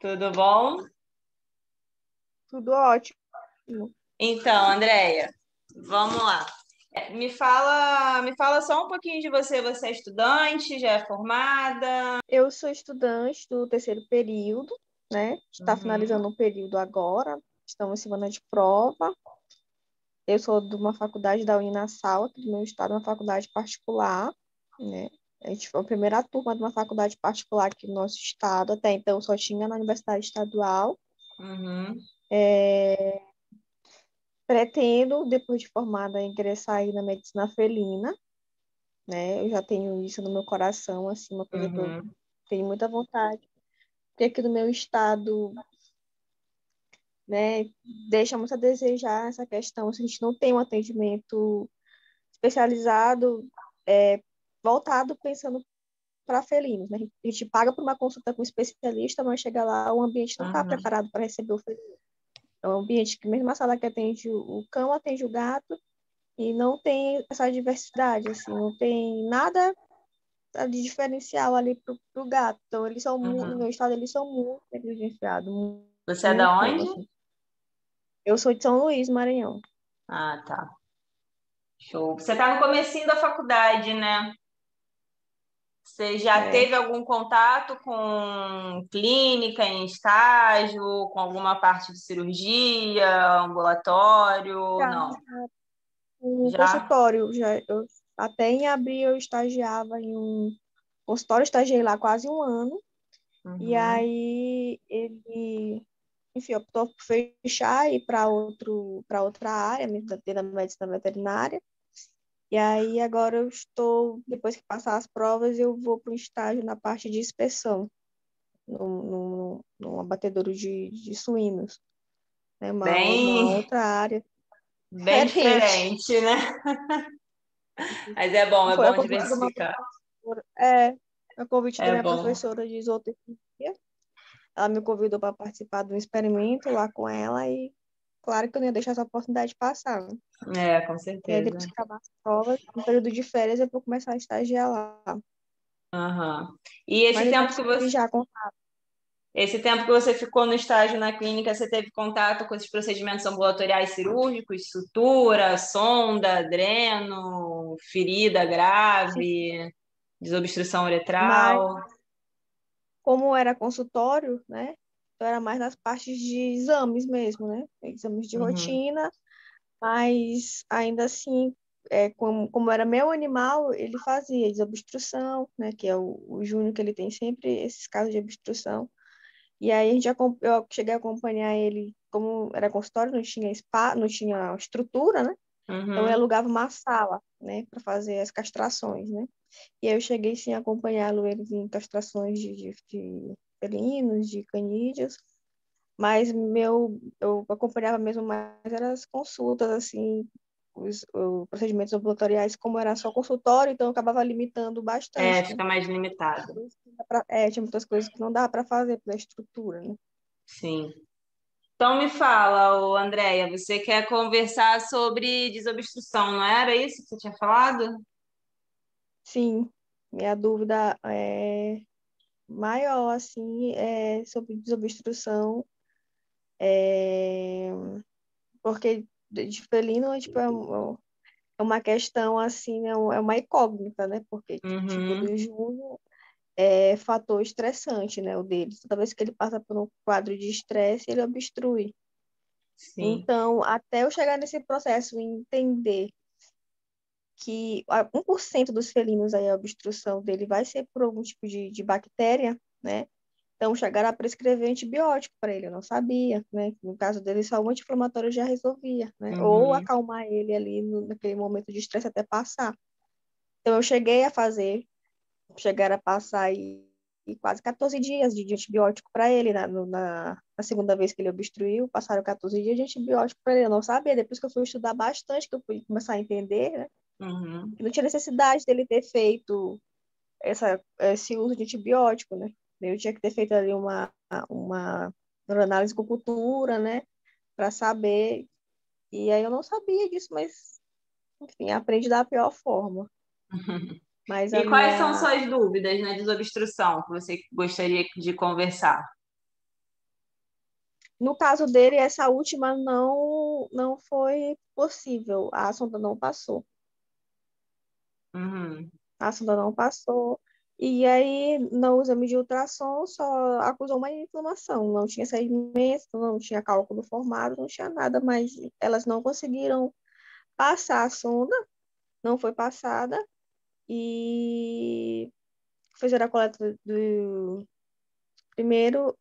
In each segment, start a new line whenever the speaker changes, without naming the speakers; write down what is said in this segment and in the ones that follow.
Tudo bom?
Tudo ótimo.
Então, Andréia, vamos lá. Me fala só um pouquinho de você. Você é estudante, já é formada?
Eu sou estudante do terceiro período, né? Está
Uhum,
finalizando o período agora, estamos em semana de prova. Eu sou de uma faculdade da Uninasal, aqui do meu estado, uma faculdade particular, né? A gente foi a primeira turma de uma faculdade particular aqui no nosso estado, até então só tinha na Universidade Estadual.
uhum,
Pretendo, depois de formada, ingressar aí na medicina felina, né? Eu já tenho isso no meu coração, assim, uma coisa que eu
uhum.
tenho muita vontade. Porque aqui no meu estado, né, deixa muito a desejar essa questão. Se a gente não tem um atendimento especializado, voltado pensando para felinos, né? A gente paga por uma consulta com um especialista, mas chega lá, o ambiente não está
Uhum.
preparado para receber o felino. É um ambiente que, mesmo a sala que atende o cão, atende o gato, e não tem essa diversidade, assim, não tem nada de diferencial ali para o gato. Então, no
Uhum.
meu estado, eles são muito negligenciados,
Você é da
muito mesmo,
onde?
assim. Eu sou de São Luís, Maranhão.
Ah, tá. Show. Você está no comecinho da faculdade, né? Você já
É,
teve algum contato com clínica em estágio, com alguma parte de cirurgia, ambulatório?
já
Não.
no
Já?
consultório, até em abril eu estagiava em um consultório, estagiei lá quase um ano, e
Uhum.
aí ele, enfim, optou por fechar e ir para outra área, dentro da medicina veterinária. E aí agora depois que passar as provas, eu vou para um estágio na parte de inspeção, no abatedouro de suínos, né? Uma
Bem,
outra área
bem
diferente.
diferente, né? Mas é
Foi a
bom
convite de uma
diversificar.
professora, a convite da
É
minha
bom.
professora de zootecnia. Ela me convidou para participar de um experimento lá com ela e claro que eu não ia deixar essa oportunidade passar, né?
É, com
E aí
certeza.
depois que acabar as provas, no período de férias, eu vou começar a estagiar lá.
Aham. E
Mas eu já tive já com
esse tempo que você ficou no estágio na clínica, você teve contato com esses procedimentos ambulatoriais cirúrgicos, sutura, sonda, dreno, ferida
sim,
grave, desobstrução
mas
uretral?
como era consultório, né? Então era mais nas partes de exames mesmo, né? Exames de
Uhum.
rotina, mas ainda assim, como era meu animal, ele fazia desobstrução, né? Que é o Júnior, que ele tem sempre esses casos de obstrução. E aí eu cheguei a acompanhar ele, como era consultório, não tinha spa, não tinha estrutura, né? Então eu
Uhum.
alugava uma sala, né, para fazer as castrações, né? E aí eu cheguei sim a acompanhá-lo eles em castrações de felinos, de canídeos, mas eu acompanhava mesmo mais eram as consultas, assim, os procedimentos ambulatoriais, como era só consultório, então eu acabava limitando
É,
bastante, né?
fica mais limitado.
Tinha muitas coisas que não dá para fazer pela estrutura, né?
Sim. Então me fala, ô Andréia, você quer conversar sobre desobstrução, não era isso que você tinha falado?
Sim, minha dúvida é maior, assim, é sobre desobstrução, é, porque de felino, tipo, é uma questão, assim, é uma incógnita, né? Porque, tipo,
Uhum.
do Júnior é fator estressante, né, o dele. Toda vez que ele passa por um quadro de estresse, ele obstrui.
Sim.
Então, até eu chegar nesse processo e entender que 1% dos felinos aí, a obstrução dele vai ser por algum tipo de bactéria, né? Então, chegaram a prescrever antibiótico para ele, eu não sabia, né? No caso dele, só um anti-inflamatório já resolvia, né? Ou
Uhum.
acalmar ele ali naquele momento de estresse até passar. Então, eu cheguei a fazer, chegaram a passar aí quase 14 dias de antibiótico para ele, na segunda vez que ele obstruiu, passaram 14 dias de antibiótico para ele, eu não sabia. Depois que eu fui estudar bastante, que eu fui começar a entender, né?
Uhum.
Que não tinha necessidade dele ter feito esse uso de antibiótico, né? Eu tinha que ter feito ali uma análise com cultura, né? Para saber. E aí eu não sabia disso, mas, enfim, aprendi da pior forma. Mas
E quais são suas dúvidas na desobstrução que você gostaria de conversar?
No caso dele, essa última não foi possível. A sonda não passou.
Uhum,
A sonda não passou. E aí, no exame de ultrassom, só acusou uma inflamação. Não tinha sedimento, não tinha cálculo formado, não tinha nada, mas elas não conseguiram passar a sonda, não foi passada. E fizeram a coleta do. Primeiro,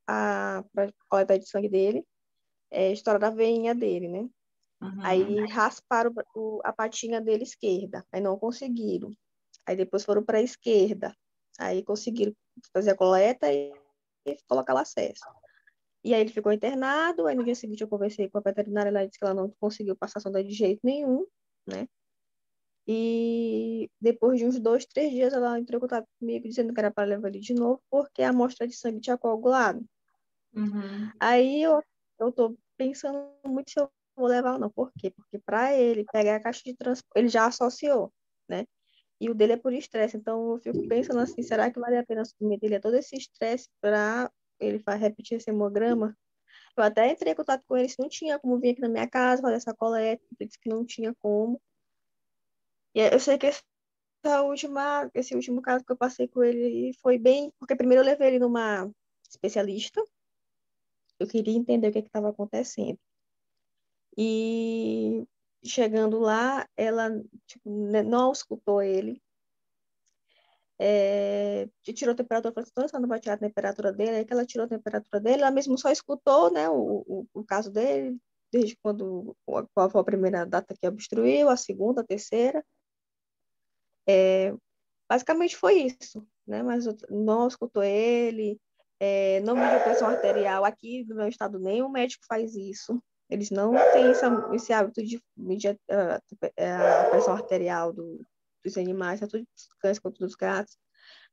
pra coleta de sangue dele, história da veinha dele, né?
uhum,
Aí rasparam a patinha dele esquerda, aí não conseguiram. Aí depois foram para a esquerda, aí conseguiram fazer a coleta e colocar o acesso. E aí ele ficou internado, aí no dia seguinte eu conversei com a veterinária, ela disse que ela não conseguiu passar a sonda de jeito nenhum, né? E depois de uns 2, 3 dias ela entrou em contato comigo dizendo que era para levar ele de novo, porque a amostra de sangue tinha coagulado.
uhum.
Aí eu tô pensando muito se eu vou levar ou não. Por quê? Porque para ele pegar a caixa de transporte, ele já associou, né? E o dele é por estresse. Então eu fico pensando assim, será que vale a pena submeter ele a todo esse estresse para ele repetir esse hemograma? Eu até entrei em contato com ele, se não tinha como vir aqui na minha casa fazer essa coleta, ele disse que não tinha como. E eu sei que esse último caso que eu passei com ele foi bem, porque primeiro eu levei ele numa especialista, eu queria entender o que estava acontecendo. E chegando lá, ela tipo, não escutou ele, tirou a temperatura, falou assim, "Então, você não vai tirar a temperatura dele", aí que ela tirou a temperatura dele, ela mesmo só escutou, né, o caso dele, desde quando, qual foi a primeira data que obstruiu, a segunda, a terceira, basicamente foi isso, né, mas não escutou ele, não mediu pressão arterial, aqui no meu estado nenhum médico faz isso, eles não têm esse hábito de medir a pressão arterial dos animais, tanto dos cães quanto dos gatos.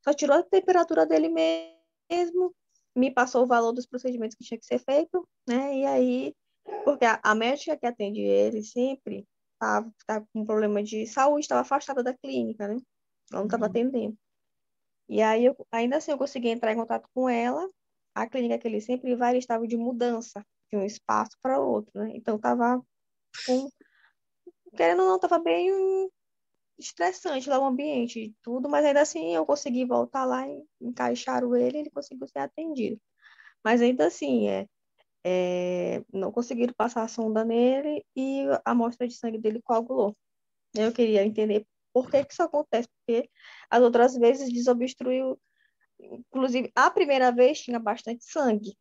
Só tirou a temperatura dele mesmo, me passou o valor dos procedimentos que tinha que ser feito, né? E aí, porque a médica que atende ele sempre tá com problema de saúde, estava afastada da clínica, né? Ela não estava
Uhum.
atendendo. E aí, ainda assim, eu consegui entrar em contato com ela. A clínica que ele sempre vai, ele estava de mudança de um espaço para outro, né? Então, estava com, querendo ou não, estava bem estressante lá o ambiente e tudo, mas ainda assim eu consegui voltar lá e encaixaram ele, ele conseguiu ser atendido. Mas ainda assim, não conseguiram passar a sonda nele e a amostra de sangue dele coagulou. Eu queria entender por que que isso acontece, porque as outras vezes desobstruiu, inclusive a primeira vez tinha bastante sangue,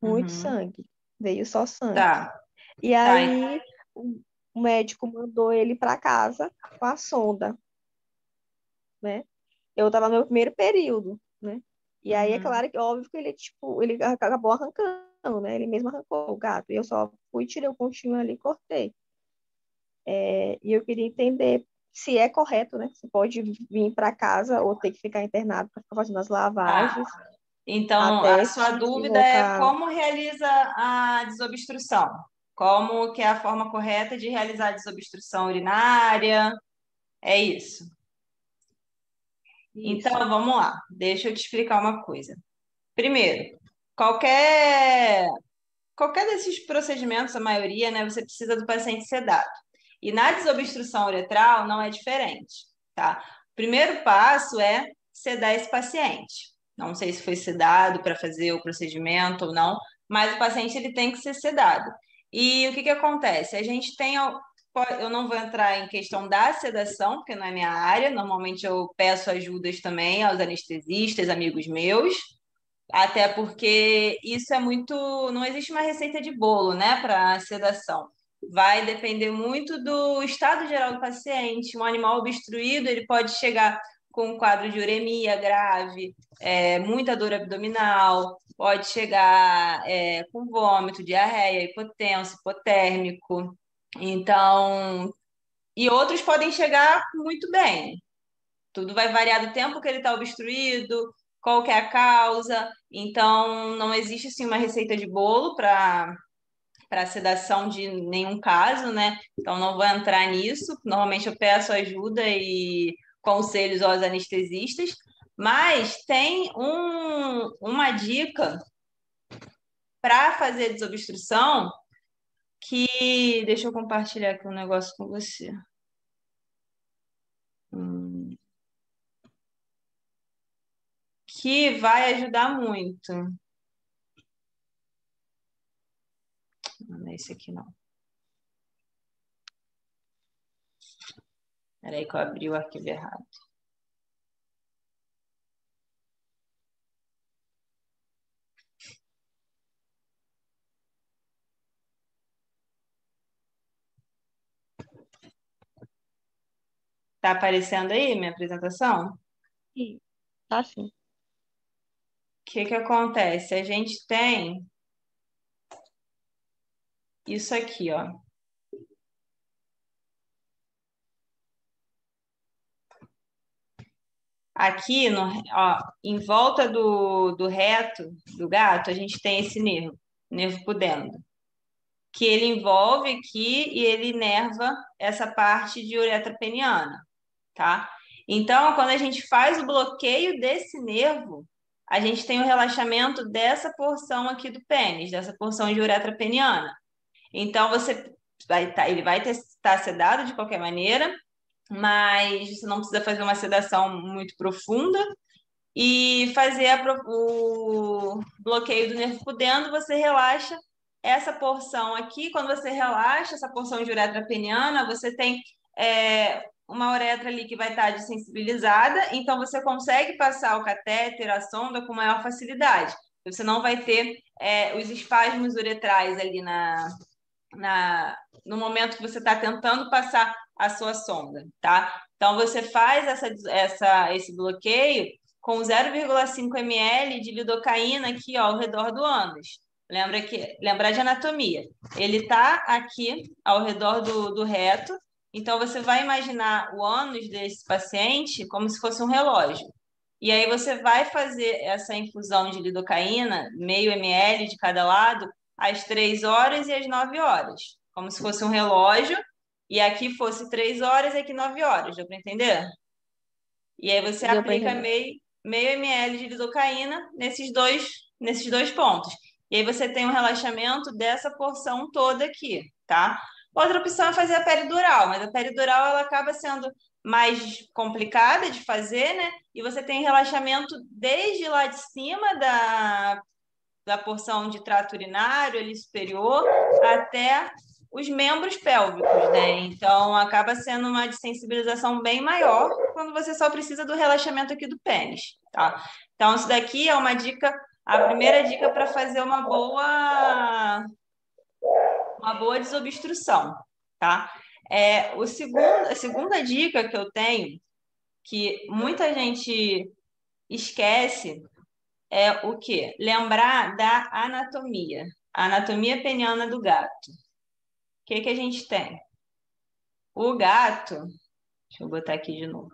muito
Uhum.
sangue, veio só sangue.
Tá,
E
tá.
aí o médico mandou ele para casa com a sonda, né? Eu estava no meu primeiro período, né? E aí é
Uhum.
claro que óbvio que ele tipo, ele acabou arrancando, né? Ele mesmo arrancou o gato. E eu só fui, tirei o pontinho ali e cortei. E eu queria entender se é correto, né? Se pode vir para casa ou ter que ficar internado para ficar fazendo as
Tá.
lavagens
Então, a
até
sua
se
dúvida é
voltar.
como realiza a desobstrução? Como que é a forma correta de realizar a desobstrução urinária? É isso. Então,
Isso.
vamos lá. Deixa eu te explicar uma coisa. Primeiro, qualquer qualquer desses procedimentos, a maioria, né, você precisa do paciente sedado. E na desobstrução uretral não é diferente, tá? O primeiro passo é sedar esse paciente. Não sei se foi sedado para fazer o procedimento ou não, mas o paciente ele tem que ser sedado. E o que que acontece? A gente tem eu não vou entrar em questão da sedação, porque não é minha área. Normalmente eu peço ajudas também aos anestesistas, amigos meus, até porque isso é muito. Não existe uma receita de bolo, né, para sedação. Vai depender muito do estado geral do paciente. Um animal obstruído, ele pode chegar com um quadro de uremia grave, muita dor abdominal, pode chegar com vômito, diarreia, hipotenso, hipotérmico. Então, e outros podem chegar muito bem. Tudo vai variar do tempo que ele está obstruído, qual que é a causa. Então, não existe assim uma receita de bolo para sedação de nenhum caso, né? Então, não vou entrar nisso. Normalmente eu peço ajuda e conselhos aos anestesistas, mas tem uma dica para fazer desobstrução, que... Deixa eu compartilhar aqui um negócio com você. Que vai ajudar muito. Não é esse aqui, não. Peraí que eu abri o arquivo errado. Tá aparecendo aí minha apresentação?
Sim, tá sim.
O que que acontece? A gente tem isso aqui, ó. Aqui, ó, em volta do reto do gato, a gente tem esse nervo pudendo, que ele envolve aqui e ele inerva essa parte de uretra peniana, tá? Então, quando a gente faz o bloqueio desse nervo, a gente tem o relaxamento dessa porção aqui do pênis, dessa porção de uretra peniana. Então, ele vai estar sedado de qualquer maneira, mas você não precisa fazer uma sedação muito profunda e fazer o bloqueio do nervo pudendo, você relaxa essa porção aqui. Quando você relaxa essa porção de uretra peniana, você tem uma uretra ali que vai estar desensibilizada, então você consegue passar o catéter, a sonda com maior facilidade. Você não vai ter os espasmos uretrais ali no momento que você está tentando passar a sua sonda, tá? Então, você faz esse bloqueio com 0,5 ml de lidocaína aqui, ó, ao redor do ânus. Lembrar de anatomia. Ele está aqui ao redor do reto, então você vai imaginar o ânus desse paciente como se fosse um relógio. E aí você vai fazer essa infusão de lidocaína, meio ml de cada lado, às 3 horas e às 9 horas, como se fosse um relógio, e aqui fosse 3 horas e aqui 9 horas, deu para entender? E aí você
Deu para
aplica
entender.
meio ml de lidocaína nesses dois pontos. E aí você tem um relaxamento dessa porção toda aqui, tá? Outra opção é fazer a peridural, mas a peridural ela acaba sendo mais complicada de fazer, né? E você tem relaxamento desde lá de cima da porção de trato urinário ali superior até os membros pélvicos, né? Então acaba sendo uma desensibilização bem maior quando você só precisa do relaxamento aqui do pênis, tá? Então isso daqui é uma dica, a primeira dica para fazer uma boa desobstrução, tá? A segunda dica que eu tenho, que muita gente esquece, é o quê? Lembrar da anatomia. A anatomia peniana do gato. O que que a gente tem? O gato, deixa eu botar aqui de novo.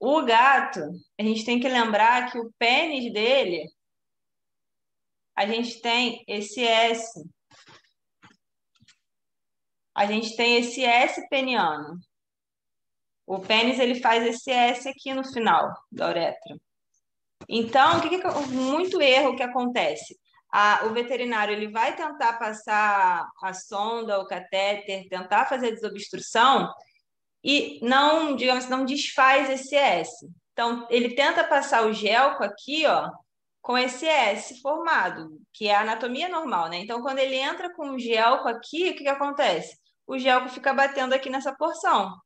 O gato, a gente tem que lembrar que o pênis dele, a gente tem esse S. A gente tem esse S peniano. O pênis, ele faz esse S aqui no final da uretra. Então, muito erro que acontece? O veterinário ele vai tentar passar a sonda, o catéter, tentar fazer a desobstrução e não, digamos assim, não desfaz esse S. Então, ele tenta passar o gelco aqui, ó, com esse S formado, que é a anatomia normal, né? Então, quando ele entra com o gelco aqui, o que que acontece? O gelco fica batendo aqui nessa porção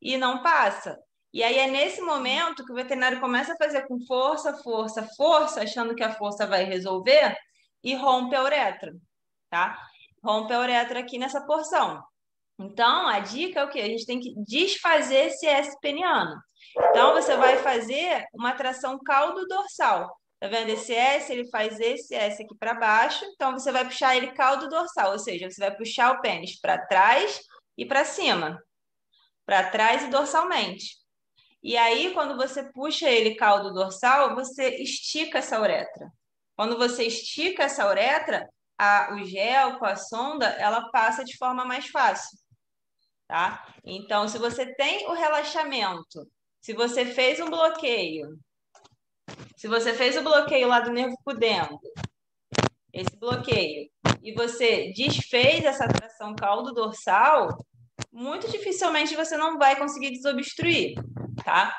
e não passa. E aí é nesse momento que o veterinário começa a fazer com força, força, força, achando que a força vai resolver e rompe a uretra, tá? Rompe a uretra aqui nessa porção. Então, a dica é o quê? A gente tem que desfazer esse S peniano. Então, você vai fazer uma tração caldo-dorsal. Tá vendo? Esse S, ele faz esse S aqui para baixo. Então, você vai puxar ele caldo-dorsal, ou seja, você vai puxar o pênis para trás e para cima. Para trás e dorsalmente. E aí, quando você puxa ele caldo dorsal, você estica essa uretra. Quando você estica essa uretra, o gel com a sonda, ela passa de forma mais fácil, tá? Então, se você tem o relaxamento, se você fez um bloqueio, se você fez o bloqueio lá do nervo pudendo, esse bloqueio, e você desfez essa tração caldo-dorsal, muito dificilmente você não vai conseguir desobstruir, tá?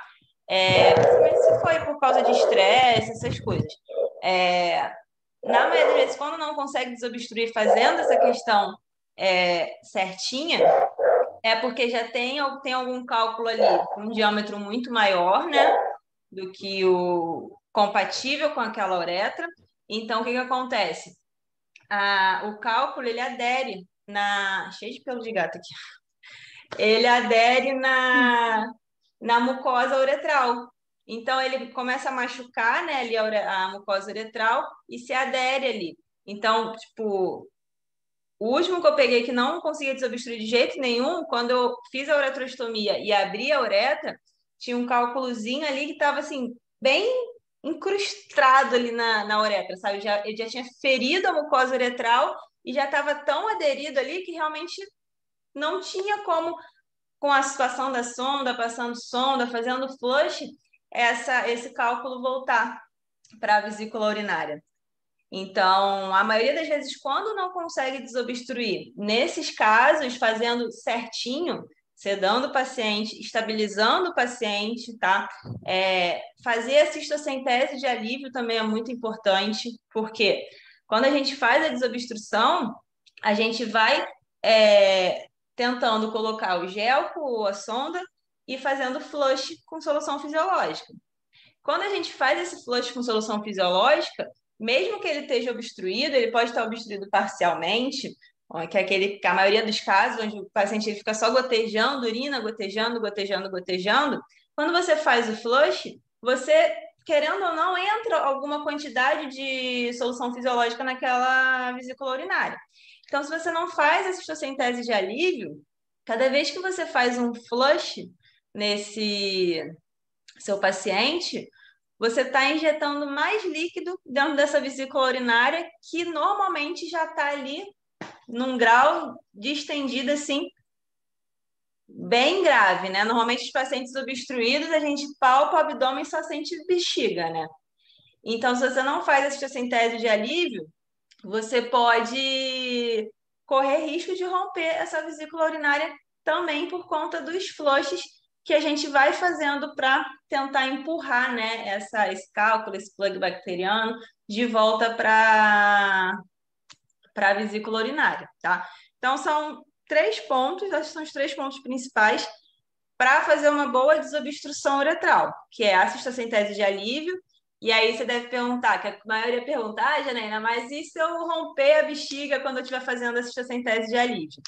Principalmente se foi por causa de estresse, essas coisas. Na maioria das vezes, quando não consegue desobstruir fazendo essa questão certinha, é porque já tem algum cálculo ali com um diâmetro muito maior, né, do que o compatível com aquela uretra. Então, o que que acontece? O cálculo, ele adere na... Cheio de pelo de gato aqui. Ele adere na mucosa uretral. Então, ele começa a machucar, né, ali a mucosa uretral e se adere ali. Então, tipo, o último que eu peguei que não conseguia desobstruir de jeito nenhum, quando eu fiz a uretrostomia e abri a uretra, tinha um cálculozinho ali que estava assim, bem incrustado ali na uretra, sabe? Ele já tinha ferido a mucosa uretral e já estava tão aderido ali que realmente não tinha como, com a situação da sonda, passando sonda, fazendo flush, esse cálculo voltar para a vesícula urinária. Então, a maioria das vezes, quando não consegue desobstruir, nesses casos, fazendo certinho, sedando o paciente, estabilizando o paciente, tá? Fazer a cistocentese de alívio também é muito importante, porque quando a gente faz a desobstrução, a gente vai tentando colocar o gel com a sonda e fazendo flush com solução fisiológica. Quando a gente faz esse flush com solução fisiológica, mesmo que ele esteja obstruído, ele pode estar obstruído parcialmente, que a maioria dos casos, onde o paciente ele fica só gotejando, urina, gotejando, gotejando, gotejando. Quando você faz o flush, você, querendo ou não, entra alguma quantidade de solução fisiológica naquela vesícula urinária. Então, se você não faz a cistocentese de alívio, cada vez que você faz um flush nesse seu paciente, você está injetando mais líquido dentro dessa vesícula urinária que normalmente já está ali num grau de estendida assim bem grave, né? Normalmente os pacientes obstruídos, a gente palpa o abdômen e só sente bexiga, né? Então, se você não faz a cistocentese de alívio, você pode correr risco de romper essa vesícula urinária também por conta dos flushes que a gente vai fazendo para tentar empurrar, né, esse cálculo, esse plug bacteriano, de volta para a vesícula urinária, tá? Então, são 3 pontos, acho que são os 3 pontos principais para fazer uma boa desobstrução uretral, que é a cistocentese de alívio. E aí você deve perguntar, que a maioria pergunta, Janaína, mas e se eu romper a bexiga quando eu estiver fazendo a cistocentese de alívio?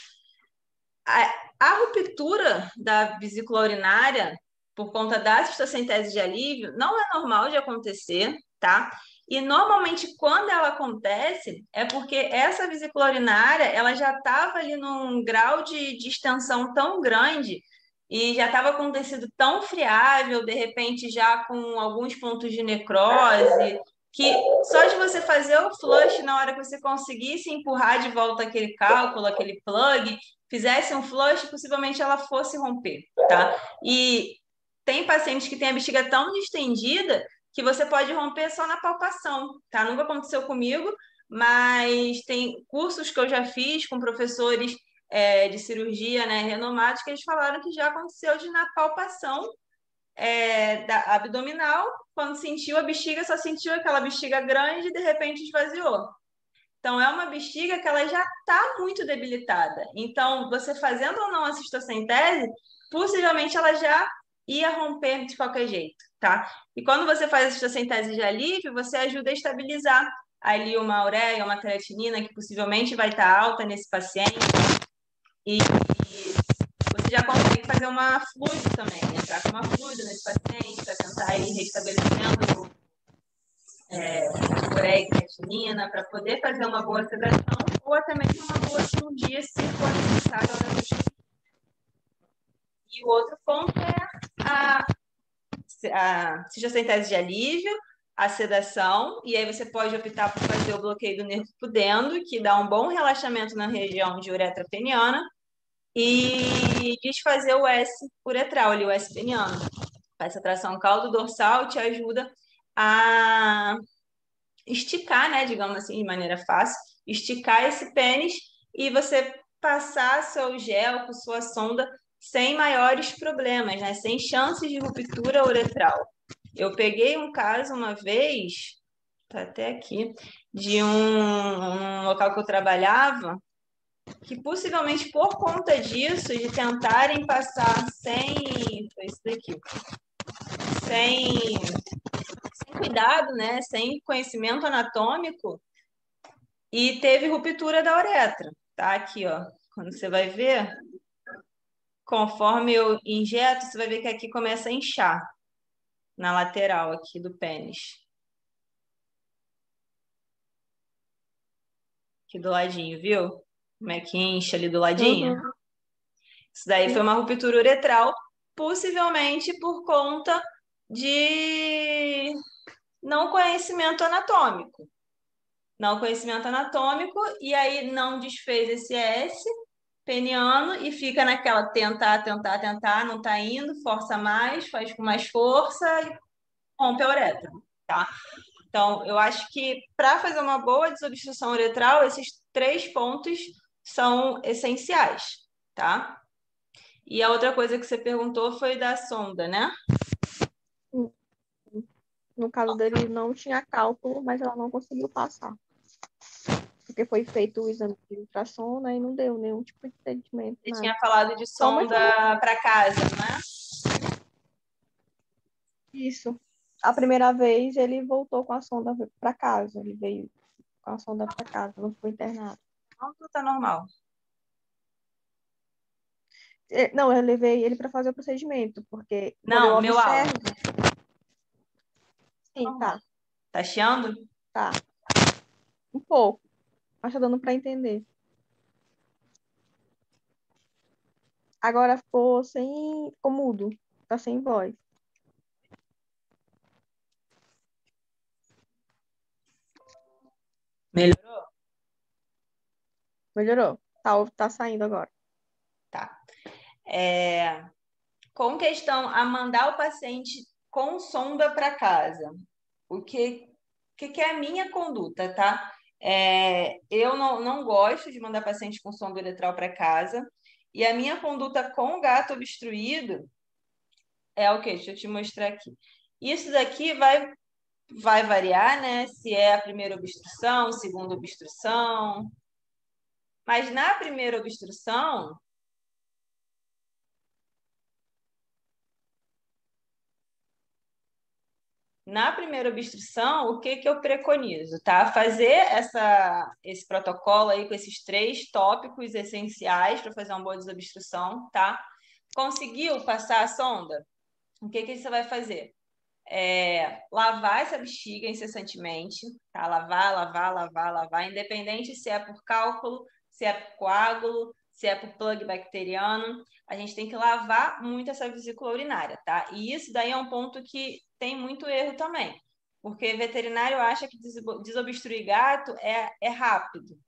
A ruptura da vesícula urinária por conta da cistocentese de alívio não é normal de acontecer, tá? E normalmente quando ela acontece é porque essa vesícula urinária ela já estava ali num grau de extensão tão grande e já estava com um tecido tão friável, de repente já com alguns pontos de necrose, que só de você fazer o flush na hora que você conseguisse empurrar de volta aquele cálculo, aquele plug, fizesse um flush, possivelmente ela fosse romper, tá? E tem pacientes que têm a bexiga tão distendida que você pode romper só na palpação, tá? Nunca aconteceu comigo, mas tem cursos que eu já fiz com professores de cirurgia, né, renomados, que eles falaram que já aconteceu de na palpação abdominal, quando sentiu a bexiga, só sentiu aquela bexiga grande e de repente esvaziou. Então, é uma bexiga que ela já está muito debilitada. Então, você fazendo ou não a cistocentese, possivelmente ela já ia romper de qualquer jeito, tá? E quando você faz a cistocentese de alívio, você ajuda a estabilizar ali uma ureia, uma creatinina, que possivelmente vai estar alta nesse paciente. E você já consegue fazer uma fluido também, entrar com uma fluido nesse paciente para tentar ir restabelecendo ureia e creatinina, para poder fazer uma boa sedação ou até mesmo uma boa cirurgia, se for necessário. E o outro ponto é a cistocentese de alívio, a sedação, e aí você pode optar por fazer o bloqueio do nervo pudendo, que dá um bom relaxamento na região de uretra peniana, e desfazer o S uretral, ali, o S peniano. Essa tração caldo dorsal te ajuda a esticar, né, digamos assim, de maneira fácil, esticar esse pênis e você passar seu gel com sua sonda sem maiores problemas, né, sem chances de ruptura uretral. Eu peguei um caso uma vez, tá até aqui, de um local que eu trabalhava, que possivelmente por conta disso, de tentarem passar sem, foi isso daqui, sem cuidado, né, sem conhecimento anatômico, e teve ruptura da uretra, tá? Aqui, ó, quando você vai ver, conforme eu injeto, você vai ver que aqui começa a inchar na lateral aqui do pênis. Aqui do ladinho, viu? Como é que incha ali do ladinho?
Uhum.
Isso daí foi uma ruptura uretral, possivelmente por conta de não conhecimento anatômico. Não conhecimento anatômico, e aí não desfez esse S peniano e fica naquela tentar, tentar, tentar, não tá indo, força mais, faz com mais força e rompe a uretra, tá? Então, eu acho que para fazer uma boa desobstrução uretral, esses 3 pontos são essenciais, tá? E a outra coisa que você perguntou foi da sonda, né?
No caso dele, não tinha cálculo, mas ela não conseguiu passar. Porque foi feito o exame de ultrassom, né, e não deu nenhum tipo de entendimento,
Você
nada.
tinha falado de
Só uma informação.
sonda para casa, não é?
Isso. A primeira vez ele voltou com a sonda para casa. Ele veio com a sonda para casa, não foi internado.
Não, tudo tá normal.
Não, eu levei ele para fazer o procedimento, porque quando eu
Não, meu
observo,
áudio.
sim,
Normal.
tá,
Tá chiando?
tá, um pouco, mas tá dando para entender. Agora ficou mudo, tá sem voz.
Melhorou?
Melhorou? Tá saindo agora.
Tá. Com questão a mandar o paciente com sonda para casa, o que é a minha conduta, tá? Eu não gosto de mandar paciente com sonda uretral para casa, e a minha conduta com o gato obstruído é o quê? Deixa eu te mostrar aqui. Isso daqui vai variar, né? Se é a primeira obstrução, segunda obstrução. Mas na primeira obstrução, o que que eu preconizo, tá? Fazer esse protocolo aí com esses 3 tópicos essenciais para fazer uma boa desobstrução, tá? Conseguiu passar a sonda? O que que você vai fazer? Lavar essa bexiga incessantemente, tá? Lavar, lavar, lavar, lavar, independente se é por cálculo, se é por coágulo, se é por plug bacteriano, a gente tem que lavar muito essa vesícula urinária, tá? E isso daí é um ponto que tem muito erro também, porque veterinário acha que desobstruir gato é rápido.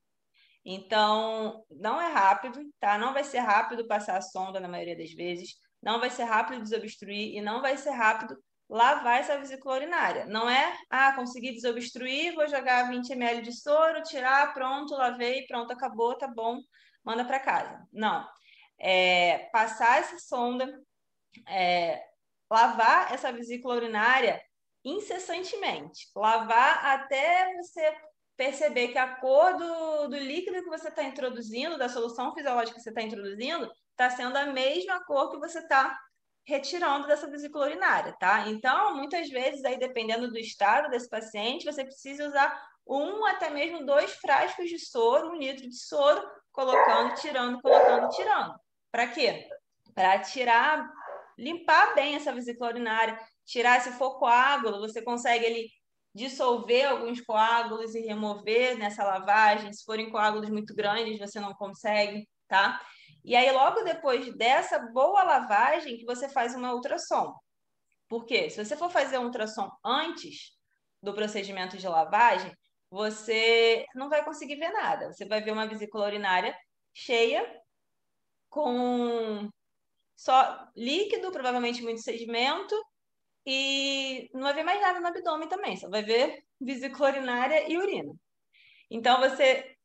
Então, não é rápido, tá? Não vai ser rápido passar a sonda na maioria das vezes, não vai ser rápido desobstruir e não vai ser rápido lavar essa vesícula urinária. Não é, consegui desobstruir, vou jogar 20 ml de soro, tirar, pronto, lavei, pronto, acabou, tá bom, manda para casa. Não. Passar essa sonda, lavar essa vesícula urinária incessantemente. Lavar até você perceber que a cor do líquido que você está introduzindo, da solução fisiológica que você está introduzindo, está sendo a mesma cor que você está retirando dessa vesícula urinária, tá? Então, muitas vezes, aí, dependendo do estado desse paciente, você precisa usar 1 até mesmo 2 frascos de soro, 1 litro de soro, colocando, tirando, colocando, tirando. Para quê? Para tirar, limpar bem essa vesícula urinária, tirar, se for coágulo, você consegue ele dissolver alguns coágulos e remover nessa lavagem. Se forem coágulos muito grandes, você não consegue, tá? E aí, logo depois dessa boa lavagem, que você faz uma ultrassom. Por quê? Se você for fazer um ultrassom antes do procedimento de lavagem, você não vai conseguir ver nada. Você vai ver uma vesícula urinária cheia, com só líquido, provavelmente muito sedimento, e não vai ver mais nada no abdômen também, só vai ver vesícula urinária e urina. Então, você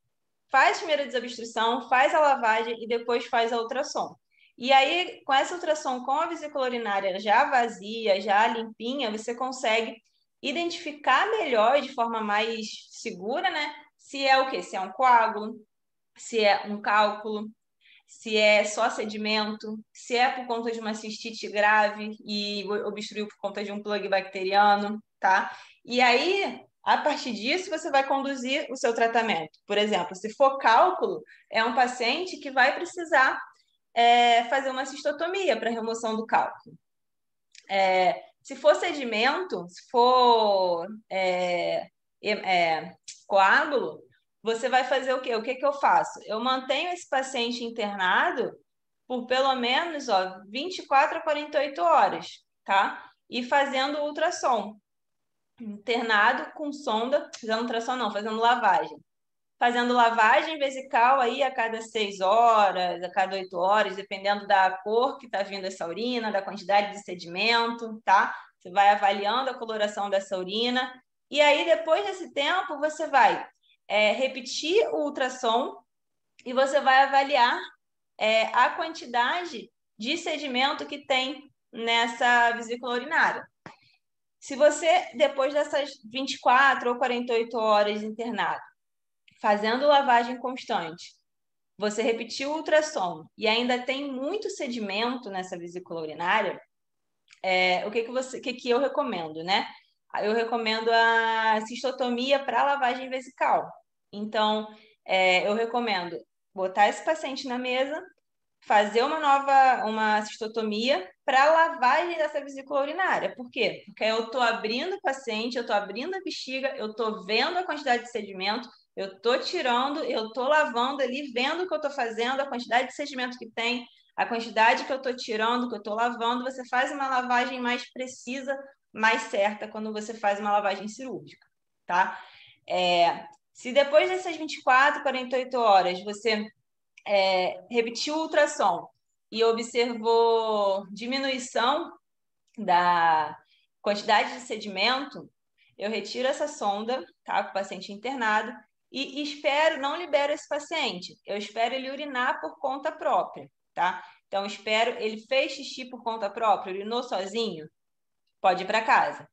faz a primeira desobstrução, faz a lavagem e depois faz a ultrassom. E aí, com essa ultrassom, com a vesícula urinária já vazia, já limpinha, você consegue identificar melhor, de forma mais segura, né? Se é o quê? Se é um coágulo, se é um cálculo, se é só sedimento, se é por conta de uma cistite grave e obstruiu por conta de um plug bacteriano, tá? E aí, a partir disso, você vai conduzir o seu tratamento. Por exemplo, se for cálculo, é um paciente que vai precisar fazer uma cistotomia para remoção do cálculo. Se for sedimento, se for coágulo, você vai fazer o quê? O que que eu faço? Eu mantenho esse paciente internado por pelo menos 24 a 48 horas, tá? E fazendo ultrassom. Internado com sonda, fazendo ultrassom não, fazendo lavagem. Fazendo lavagem vesical aí a cada 6 horas, a cada 8 horas, dependendo da cor que está vindo essa urina, da quantidade de sedimento, tá? Você vai avaliando a coloração dessa urina. E aí, depois desse tempo, você vai repetir o ultrassom e você vai avaliar a quantidade de sedimento que tem nessa vesícula urinária. Se você, depois dessas 24 ou 48 horas internado, fazendo lavagem constante, você repetiu o ultrassom e ainda tem muito sedimento nessa vesícula urinária, o que eu recomendo, né? Eu recomendo a cistotomia para lavagem vesical. Então, eu recomendo botar esse paciente na mesa, fazer uma cistotomia para lavagem dessa vesícula urinária. Por quê? Porque eu estou abrindo o paciente, eu estou abrindo a bexiga, eu estou vendo a quantidade de sedimento, eu estou tirando, eu estou lavando ali, vendo o que eu estou fazendo, a quantidade de sedimento que tem, a quantidade que eu estou tirando, que eu estou lavando. Você faz uma lavagem mais precisa, mais certa, quando você faz uma lavagem cirúrgica, tá? Se depois dessas 24, 48 horas você repetiu o ultrassom e observou diminuição da quantidade de sedimento, eu retiro essa sonda, tá, com o paciente internado e espero, não libero esse paciente, eu espero ele urinar por conta própria, tá? Então, espero, ele fez xixi por conta própria, urinou sozinho, pode ir para casa.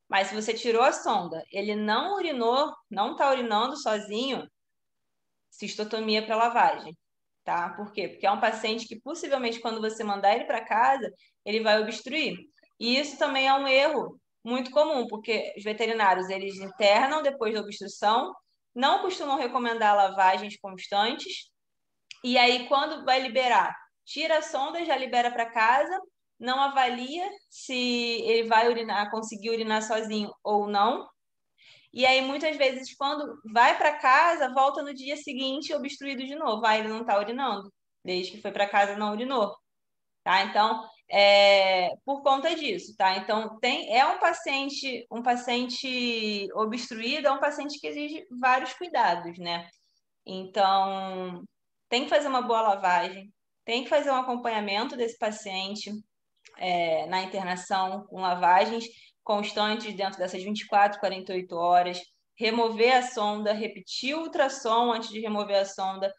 Mas se você tirou a sonda, ele não urinou, não está urinando sozinho, cistotomia para lavagem, tá? Por quê? Porque é um paciente que possivelmente quando você mandar ele para casa, ele vai obstruir. E isso também é um erro muito comum, porque os veterinários, eles internam depois da obstrução, não costumam recomendar lavagens constantes, e aí quando vai liberar, tira a sonda, já libera para casa, não avalia se ele vai urinar, conseguir urinar sozinho ou não, e aí, muitas vezes, quando vai para casa, volta no dia seguinte obstruído de novo. Aí ele não está urinando. Desde que foi para casa, não urinou. Tá? Então, por conta disso, tá? Então, um paciente obstruído é um paciente que exige vários cuidados, né? Então, tem que fazer uma boa lavagem, tem que fazer um acompanhamento desse paciente na internação com lavagens constantes dentro dessas 24, 48 horas, remover a sonda, repetir o ultrassom antes de remover a sonda,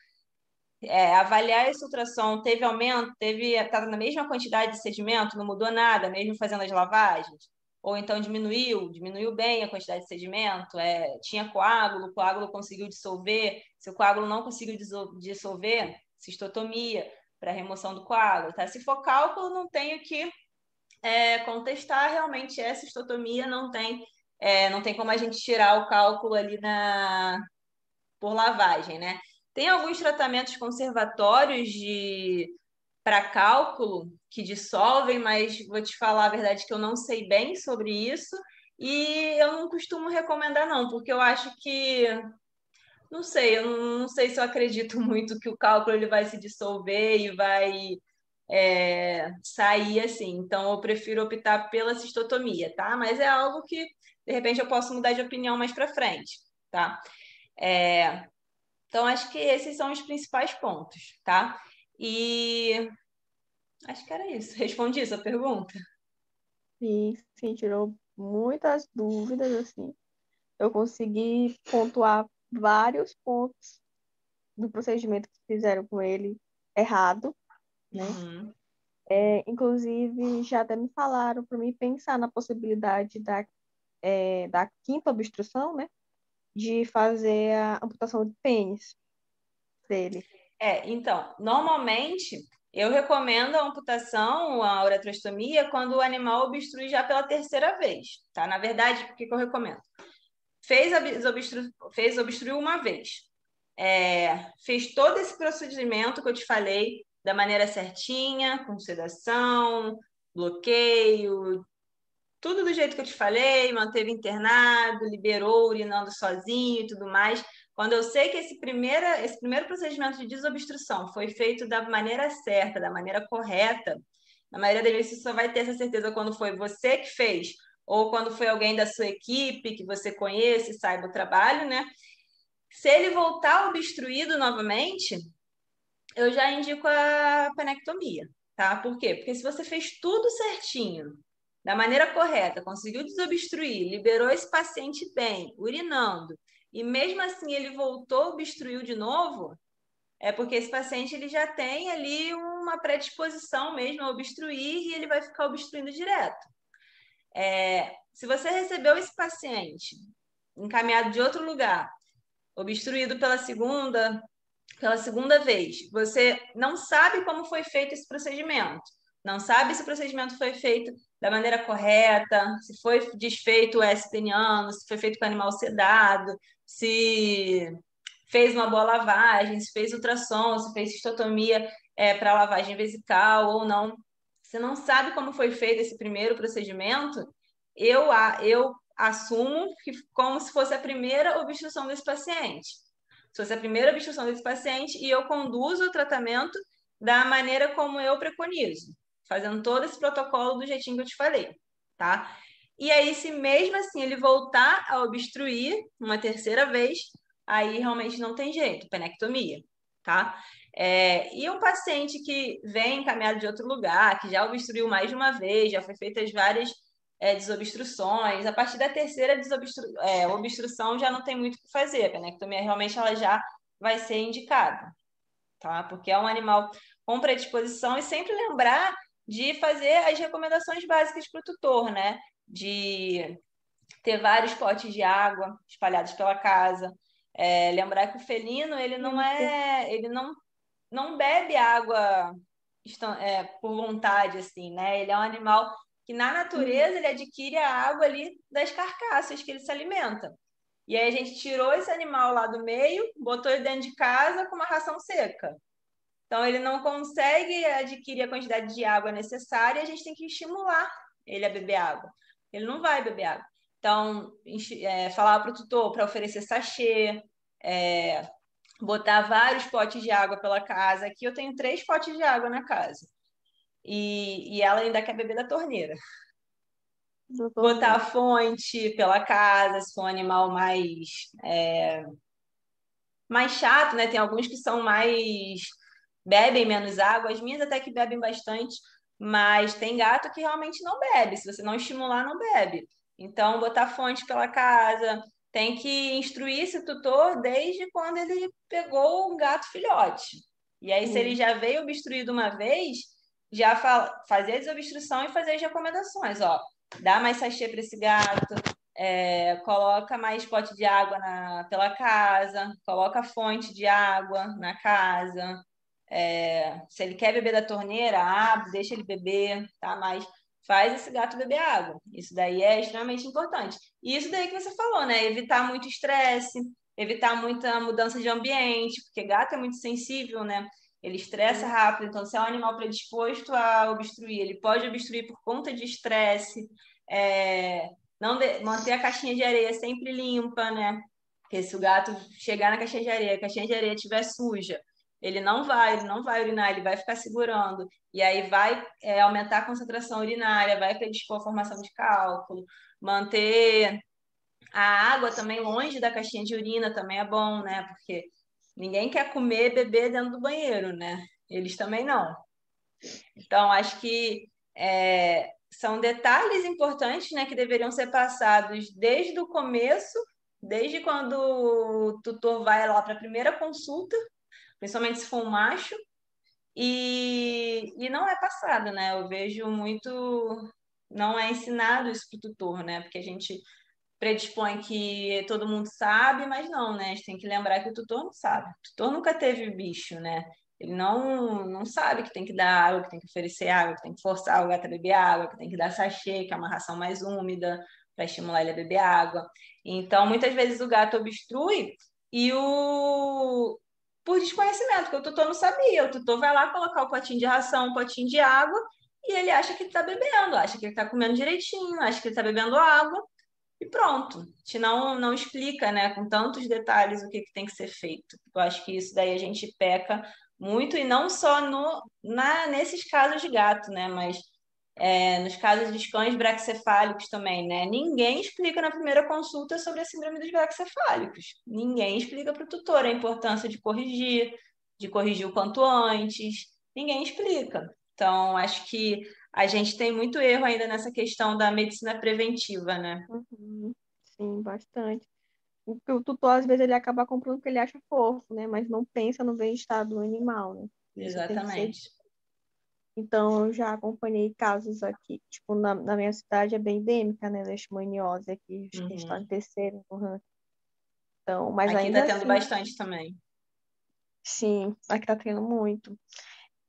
avaliar esse ultrassom, teve aumento, estava na mesma quantidade de sedimento, não mudou nada, mesmo fazendo as lavagens, ou então diminuiu bem a quantidade de sedimento, tinha coágulo, o coágulo conseguiu dissolver, se o coágulo não conseguiu dissolver, cistotomia para remoção do coágulo, tá? Se for cálculo, não tenho que contestar, realmente essa cistotomia não tem como a gente tirar o cálculo ali por lavagem, né? Tem alguns tratamentos conservatórios para cálculo que dissolvem, mas vou te falar a verdade que eu não sei bem sobre isso e eu não costumo recomendar não, porque eu acho que não sei, eu não sei se eu acredito muito que o cálculo ele vai se dissolver e vai sair assim. Então, eu prefiro optar pela cistotomia, tá? Mas é algo que, de repente, eu posso mudar de opinião mais para frente, tá? Então, acho que esses são os principais pontos, tá? E acho que era isso. Respondi essa pergunta?
Sim, sim, tirou muitas dúvidas, assim. eu consegui pontuar vários pontos do procedimento que fizeram com ele errado, né?
Uhum.
Inclusive, já até me falaram para mim pensar na possibilidade da quinta obstrução, né? De fazer a amputação de pênis dele.
Então, normalmente eu recomendo a amputação, a uretrostomia, quando o animal obstrui já pela terceira vez, tá? Na verdade, o que eu recomendo? Fez obstruiu uma vez. Fez todo esse procedimento que eu te falei da maneira certinha, com sedação, bloqueio, tudo do jeito que eu te falei, manteve internado, liberou, urinando sozinho e tudo mais. Quando eu sei que esse primeiro procedimento de desobstrução foi feito da maneira certa, da maneira correta, na maioria das vezes você só vai ter essa certeza quando foi você que fez ou quando foi alguém da sua equipe que você conhece, saiba o trabalho, né? Se ele voltar obstruído novamente, eu já indico a penectomia, tá? Por quê? Porque se você fez tudo certinho, da maneira correta, conseguiu desobstruir, liberou esse paciente bem, urinando, e mesmo assim ele voltou, obstruiu de novo, é porque esse paciente ele já tem ali uma predisposição mesmo a obstruir e ele vai ficar obstruindo direto. Se você recebeu esse paciente encaminhado de outro lugar, obstruído pela segunda vez, você não sabe como foi feito esse procedimento, não sabe se o procedimento foi feito da maneira correta, se foi desfeito o S peniano, se foi feito com animal sedado, se fez uma boa lavagem, se fez ultrassom, se fez cistotomia para lavagem vesical ou não. Você não sabe como foi feito esse primeiro procedimento, eu assumo que como se fosse a primeira obstrução desse paciente. Se fosse a primeira obstrução desse paciente e eu conduzo o tratamento da maneira como eu preconizo, fazendo todo esse protocolo do jeitinho que eu te falei, tá? E aí, se mesmo assim ele voltar a obstruir uma terceira vez, aí realmente não tem jeito, penectomia, tá? E um paciente que vem encaminhado de outro lugar, que já obstruiu mais de uma vez, já foi feitas várias desobstruções, a partir da terceira obstrução já não tem muito o que fazer, a penectomia realmente ela já vai ser indicada, tá? Porque é um animal com predisposição e sempre lembrar de fazer as recomendações básicas para o tutor, né? De ter vários potes de água espalhados pela casa. Lembrar que o felino ele não
Isso.
é, ele não bebe água por vontade, assim, né? Ele é um animal que na
Uhum.
natureza ele adquire a água ali das carcaças que ele se alimenta. E aí a gente tirou esse animal lá do meio, botou ele dentro de casa com uma ração seca. Então ele não consegue adquirir a quantidade de água necessária, e a gente tem que estimular ele a beber água. Ele não vai beber água. Então, falar para o tutor para oferecer sachê, botar vários potes de água pela casa. Aqui eu tenho 3 potes de água na casa. E ela ainda quer beber da torneira.
Doutor
Botar a
Ney.
fonte pela casa, se for um animal mais chato, né? Tem alguns que são mais bebem menos água, as minhas até que bebem bastante, mas tem gato que realmente não bebe. Se você não estimular, não bebe. Então, botar fonte pela casa, tem que instruir esse tutor desde quando ele pegou o gato filhote. E aí, se ele
Sim.
já veio obstruído uma vez, já fazer a desobstrução e fazer as recomendações, ó. Dá mais sachê para esse gato, coloca mais pote de água pela casa, coloca fonte de água na casa. Se ele quer beber da torneira, abre, deixa ele beber, tá? Mas faz esse gato beber água. Isso daí é extremamente importante. E isso daí que você falou, né? Evitar muito estresse, evitar muita mudança de ambiente, porque gato é muito sensível, né? Ele estressa
Sim.
rápido, então se é um animal predisposto a obstruir, ele pode obstruir por conta de estresse. É, não manter a caixinha de areia sempre limpa, né? Porque se o gato chegar na caixinha de areia, a caixinha de areia estiver suja, ele não vai urinar, ele vai ficar segurando. E aí vai aumentar a concentração urinária, vai predispor a formação de cálculo. Manter a água também longe da caixinha de urina também é bom, né? Porque ninguém quer comer e beber dentro do banheiro, né? Eles também não. Então, acho que são detalhes importantes, né, que deveriam ser passados desde o começo desde quando o tutor vai lá para a primeira consulta, principalmente se for um macho, e não é passado, né? Eu vejo muito, não é ensinado isso para o tutor, né? Porque a gente predispõe que todo mundo sabe, mas não, né? A gente tem que lembrar que o tutor não sabe. O tutor nunca teve bicho, né? Ele não sabe que tem que dar água, que tem que oferecer água, que tem que forçar o gato a beber água, que tem que dar sachê, que é uma ração mais úmida, para estimular ele a beber água. Então, muitas vezes o gato obstrui e o por desconhecimento, porque o tutor não sabia. O tutor vai lá colocar o potinho de ração, um potinho de água, e ele acha que ele está bebendo, acha que ele está comendo direitinho, acha que ele está bebendo água. E pronto, te não explica, né, com tantos detalhes o que, que tem que ser feito. Eu acho que isso daí a gente peca muito, e não só nesses casos de gato, né, mas nos casos dos cães braquicefálicos também, né? Ninguém explica na primeira consulta sobre a síndrome dos braquicefálicos. Ninguém explica para o tutor a importância de corrigir o quanto antes. Ninguém explica. Então, acho que a gente tem muito erro ainda nessa questão da medicina preventiva, né?
Uhum. Sim, bastante. O tutor, às vezes, ele acaba comprando o que ele acha fofo, né? Mas não pensa no bem-estar do animal, né? Isso tem que ser.
Exatamente.
Então, eu já acompanhei casos aqui, tipo, na minha cidade é bem endêmica, né? Leishmaniose aqui, acho que a gente está em
Uhum.
terceiro no ranking. Então, mas
Aqui está
ainda
tendo
assim,
bastante também.
sim, aqui tá tendo muito.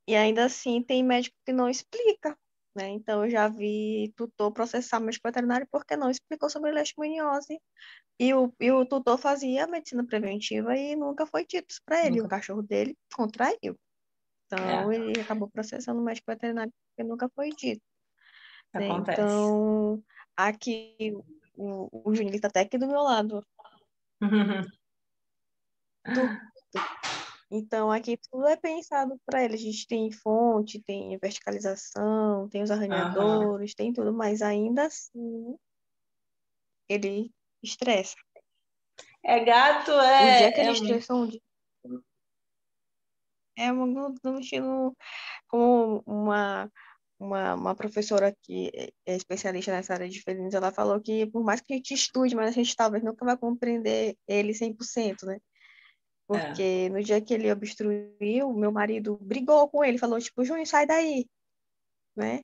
E ainda assim, tem médico que não explica, né? Então, eu já vi tutor processar médico veterinário porque não explicou sobre leishmaniose. E o tutor fazia medicina preventiva e nunca foi dito isso para ele. O
Nunca.
cachorro dele contraiu. Então,
É,
ele acabou processando o médico veterinário porque nunca foi dito, né?
acontece.
Então, aqui, o Júnior está até aqui do meu lado. Tu- Então, aqui tudo é pensado para ele. A gente tem fonte, tem verticalização, tem os
Aham.
arranhadores, tem tudo, mas ainda assim, ele estressa.
É gato,
O dia que
é
ele
muito.
estressou um dia, é um estilo como uma professora que é especialista nessa área de felinos, ela falou que por mais que a gente estude, mas a gente talvez nunca vai compreender ele 100%, né?
É.
Porque no dia que ele obstruiu, meu marido brigou com ele, falou, tipo, Júnior, sai daí, né?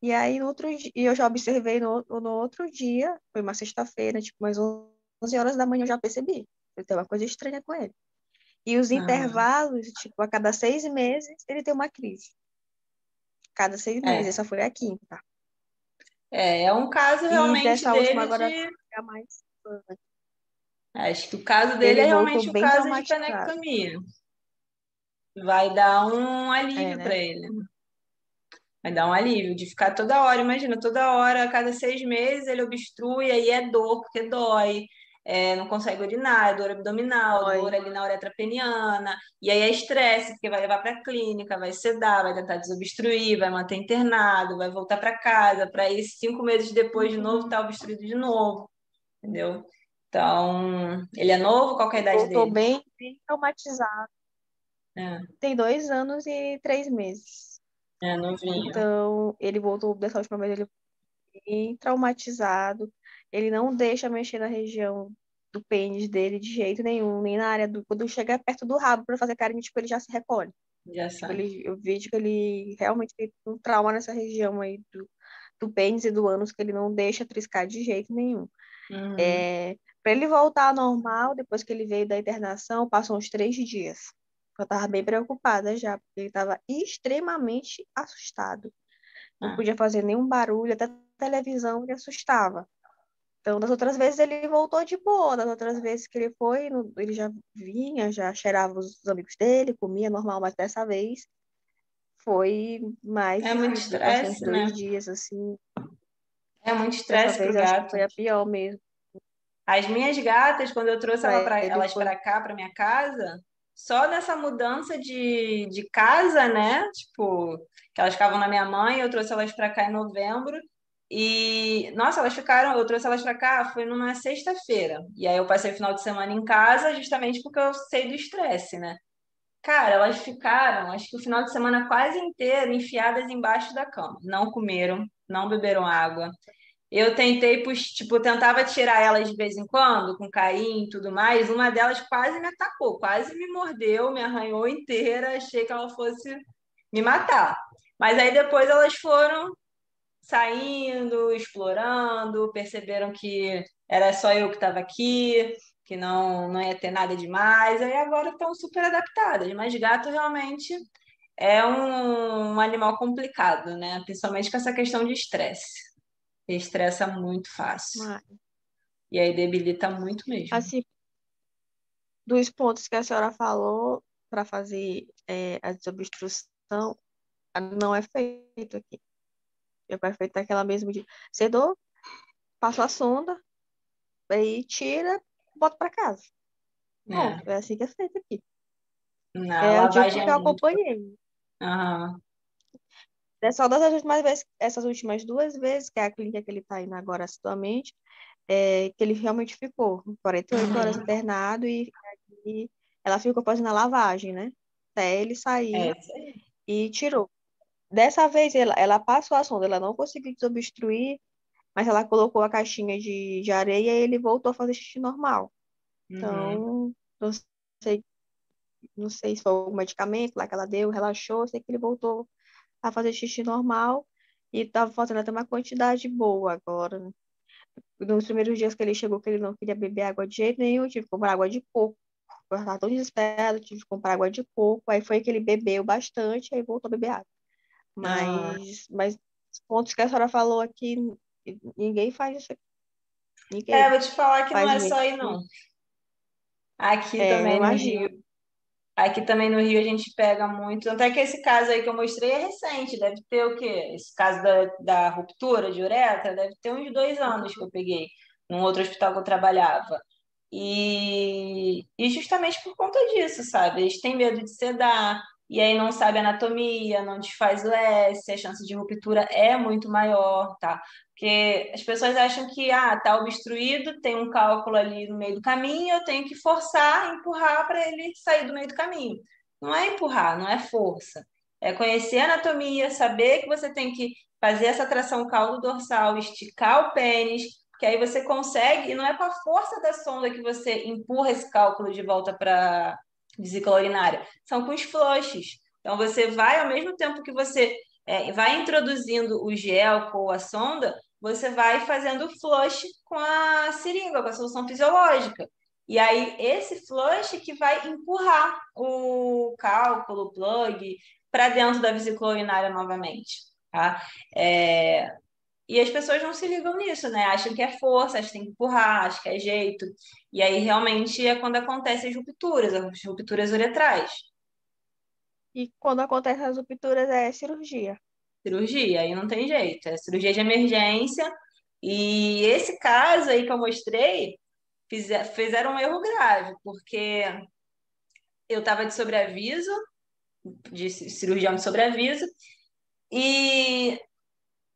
E aí, no outro dia, e eu já observei no outro dia, foi uma sexta-feira, tipo, mais 11 horas da manhã, eu já percebi. Tem uma coisa estranha com ele. E os
Aham.
intervalos, tipo, a cada 6 meses, ele tem uma crise. Cada 6 meses,
É.
essa foi a quinta.
É um caso
E
realmente
dessa última
dele
agora
de.
é mais.
Acho que o caso dele
Ele
é
voltou
realmente o
bem
caso de
traumatizado.
canectomia. Vai dar um
É,
alívio para
né?
ele. Vai dar um alívio de ficar toda hora, imagina, toda hora, a cada 6 meses ele obstrui, aí é dor, porque dói, não consegue urinar, é dor abdominal, dor
Dói.
ali na uretra peniana, e aí é estresse, porque vai levar para a clínica, vai sedar, vai tentar desobstruir, vai manter internado, vai voltar para casa, para ir 5 meses depois de novo
Uhum.
estar obstruído de novo, entendeu? Então, ele é novo, qual que é a
Ele
idade
voltou
dele?
bem traumatizado.
É,
Tem 2 anos e 3 meses.
é novinho.
Então, ele voltou dessa última vez, ele bem traumatizado. Ele não deixa mexer na região do pênis dele de jeito nenhum, nem na área do. Quando chega perto do rabo para fazer carinho, tipo, ele já se recolhe.
Já
Tipo,
sabe.
eu vejo que ele realmente tem um trauma nessa região aí do pênis e do ânus, que ele não deixa triscar de jeito nenhum.
Uhum.
Para ele voltar ao normal, depois que ele veio da internação, passou uns 3 dias. Eu estava bem preocupada já, porque ele estava extremamente assustado. Não
Ah,
podia fazer nenhum barulho, até a televisão ele assustava. Então, das outras vezes ele voltou de boa, das outras vezes que ele foi, ele já vinha, já cheirava os amigos dele, comia normal, mas dessa vez foi mais
é muito
difícil. Passou uns
estresse, né?
2 dias assim.
É muito
Dessa
estresse para o
vez acho que
gato.
foi a pior mesmo
As minhas gatas, quando eu trouxe
para ele.
elas
Foi.
para cá, para minha casa, só nessa mudança de casa, né? Tipo, que elas ficavam na minha mãe, eu trouxe elas para cá em novembro. E, nossa, elas ficaram, eu trouxe elas para cá, foi numa sexta-feira. E aí eu passei o final de semana em casa, justamente porque eu sei do estresse, né? Cara, elas ficaram, acho que o final de semana quase inteiro enfiadas embaixo da cama. Não comeram, não beberam água. Eu tentei, tipo, tentava tirar elas de vez em quando, com carinho e tudo mais. Uma delas quase me atacou, quase me mordeu, me arranhou inteira. Achei que ela fosse me matar. Mas aí depois elas foram saindo, explorando, perceberam que era só eu que estava aqui, que não ia ter nada demais. Aí agora estão super adaptadas. Mas gato realmente é um animal complicado, né? Principalmente com essa questão de estresse. Estressa muito fácil.
Mas,
E aí debilita muito mesmo.
assim, dos pontos que a senhora falou para fazer a desobstrução, não é feito aqui. É feito aquela mesmo de sedou, passa a sonda, aí tira, bota para casa.
É.
Pronto, é assim que é feito aqui.
Na
É o dia
lavagem
que
é
eu
muito.
acompanhei.
Aham.
É só das últimas vezes, essas últimas 2 vezes, que é a clínica que ele está indo agora atualmente, que ele realmente ficou 48 horas
Uhum.
internado e ela ficou fazendo a lavagem, né? Até ele
É
sair
isso aí.
e tirou. Dessa vez ela passou a sonda, ela não conseguiu desobstruir, mas ela colocou a caixinha de areia e ele voltou a fazer xixi normal.
Uhum.
Então, sei, não sei se foi o medicamento lá que ela deu, relaxou, sei que ele voltou a fazer xixi normal e estava fazendo até uma quantidade boa agora, né? Nos primeiros dias que ele chegou, que ele não queria beber água de jeito nenhum, eu tive que comprar água de coco. Eu estava tão desesperada, tive que comprar água de coco. Aí foi que ele bebeu bastante, aí voltou a beber água.
Aham.
Mas os pontos que a senhora falou aqui, ninguém faz isso aqui.
É,
Ninguém
vou te falar que não
faz
é só
mesmo.
aí, não. Aqui
Eu
também no
imagino.
Rio. Aqui também no Rio a gente pega muito. Tanto é que esse caso aí que eu mostrei é recente. Deve ter o quê? Esse caso da ruptura de uretra deve ter uns 2 anos que eu peguei num outro hospital que eu trabalhava. E justamente por conta disso, sabe? Eles têm medo de sedar, e aí não sabe anatomia, não desfaz o S, a chance de ruptura é muito maior, tá? Porque as pessoas acham que, tá obstruído, tem um cálculo ali no meio do caminho, eu tenho que forçar, empurrar para ele sair do meio do caminho. Não é empurrar, não é força. É conhecer a anatomia, saber que você tem que fazer essa tração caudo-dorsal, esticar o pênis, que aí você consegue, e não é com a força da sonda que você empurra esse cálculo de volta para vesícula urinária, são com os flushes. Então você vai, ao mesmo tempo que você vai introduzindo o gel com a sonda, você vai fazendo flush com a seringa, com a solução fisiológica. E aí, esse flush que vai empurrar o cálculo, o plug, para dentro da vesícula urinária novamente. Tá? E as pessoas não se ligam nisso, né? Acham que é força, acham que tem que empurrar, acham que é jeito. E aí, realmente, é quando acontecem as rupturas uretrais.
E quando acontecem as rupturas, é cirurgia.
Cirurgia, aí não tem jeito. É cirurgia de emergência. E esse caso aí que eu mostrei, fizeram um erro grave, porque eu estava de sobreaviso, de cirurgião de sobreaviso, e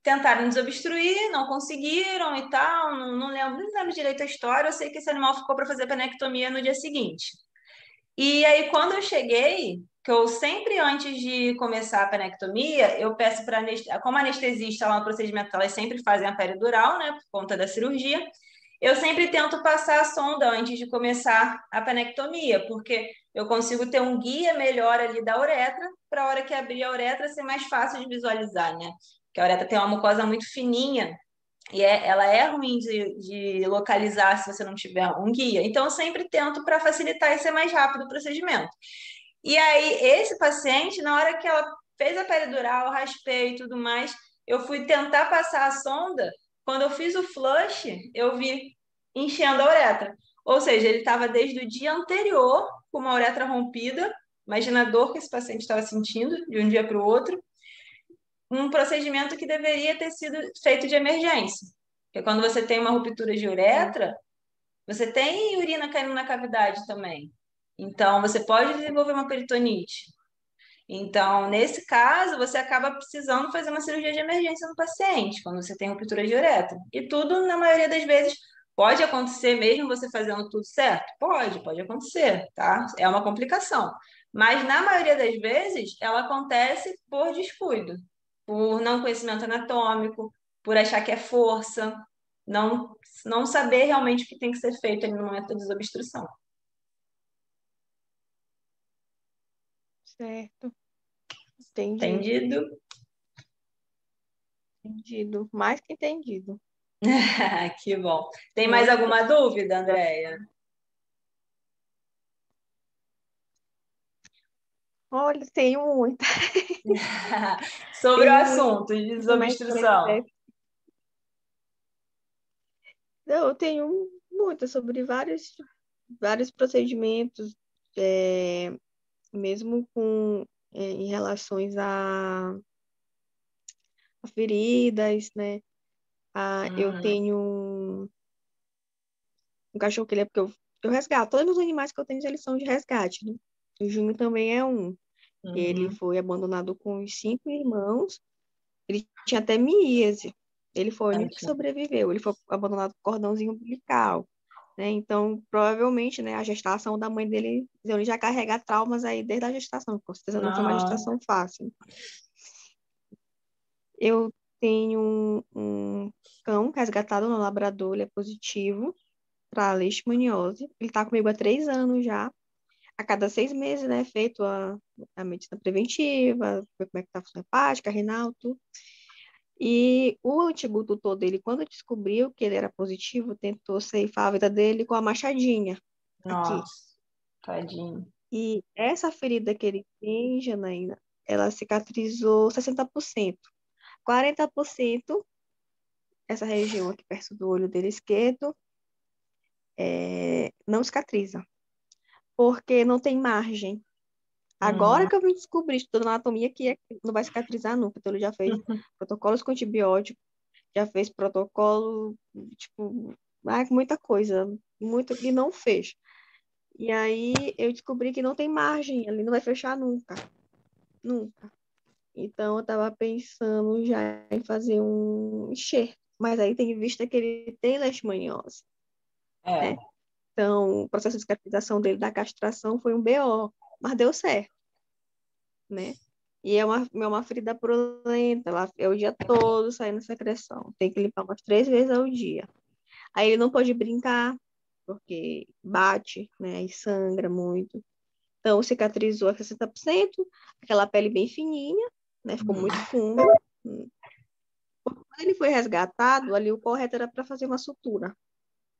tentaram desobstruir, não conseguiram e tal, não lembro direito a história, eu sei que esse animal ficou para fazer penectomia no dia seguinte. E aí, quando eu cheguei, que eu sempre, antes de começar a penectomia, eu peço para como anestesista lá no procedimento, elas sempre fazem a peridural, né, por conta da cirurgia, eu sempre tento passar a sonda antes de começar a penectomia, porque eu consigo ter um guia melhor ali da uretra, para a hora que abrir a uretra ser mais fácil de visualizar, né? Porque a uretra tem uma mucosa muito fininha, e ela é ruim de localizar se você não tiver um guia. Então, eu sempre tento para facilitar e ser mais rápido o procedimento. E aí, esse paciente, na hora que ela fez a peridural, raspei e tudo mais, eu fui tentar passar a sonda. Quando eu fiz o flush, eu vi enchendo a uretra. Ou seja, ele estava desde o dia anterior com uma uretra rompida. Imagina a dor que esse paciente estava sentindo de um dia para o outro, um procedimento que deveria ter sido feito de emergência. Porque quando você tem uma ruptura de
Sim.
uretra, você tem urina caindo na cavidade também. Então, você pode desenvolver uma peritonite. Então, nesse caso, você acaba precisando fazer uma cirurgia de emergência no paciente, quando você tem ruptura de uretra. E tudo, na maioria das vezes, pode acontecer mesmo você fazendo tudo certo? Pode acontecer, tá? É uma complicação. Mas, na maioria das vezes, ela acontece por descuido, por não conhecimento anatômico, por achar que é força, não saber realmente o que tem que ser feito ali no momento da desobstrução.
Certo. Entendido.
Entendido?
Entendido. Mais que entendido.
Que bom. Tem mais
Mais que
alguma dúvida, Andréia?
Olha, tenho muita.
Sobre o
Tenho muito,
assunto de
mas por
desobstrução.
exemplo, eu tenho muita sobre vários procedimentos, mesmo em relações a feridas, né? Eu
Uhum,
tenho um cachorro que ele é porque eu resgato. Todos os animais que eu tenho, eles são de resgate, né? O Júnior também é um. Ele
uhum.
foi abandonado com os 5 irmãos. Ele tinha até miíase. Ele foi o único que
Tadinho.
sobreviveu. Ele foi abandonado com cordãozinho umbilical, né? Então, provavelmente, né, a gestação da mãe dele, ele já carrega traumas aí desde a gestação. Com certeza não foi uma
Aham.
gestação fácil. Eu tenho um cão resgatado no Labrador, ele é positivo para leishmaniose. Ele está comigo há 3 anos já. A cada 6 meses, né, é feito a medicina preventiva, ver como é que tá a função hepática, renal, tudo. E o antigo tutor dele, quando descobriu que ele era positivo, tentou ceifar a vida dele com a machadinha aqui.
Nossa, tadinho.
E essa ferida que ele tem, Janaína, ela cicatrizou 60%. 40%, essa região aqui perto do olho dele esquerdo, não cicatriza, porque não tem margem. Agora
Uhum.
que eu vim descobrir, estudando anatomia, que não vai cicatrizar nunca. Então, ele já fez protocolos com antibiótico, já fez protocolo, tipo, muita coisa, muito, e não fez. E aí eu descobri que não tem margem, ele não vai fechar nunca, nunca. Então, eu estava pensando já em fazer um enxerto, mas aí tem vista que ele tem leishmaniose,
É,
né? Então, o processo de cicatrização dele da castração foi um BO, mas deu certo, né? E é uma ferida purulenta, ela é o dia todo saindo secreção. Tem que limpar umas 3 vezes ao dia. Aí ele não pode brincar, porque bate, né? E sangra muito. Então, cicatrizou a 60%, aquela pele bem fininha, né? Ficou muito fundo. Quando ele foi resgatado, ali o correto era para fazer uma sutura,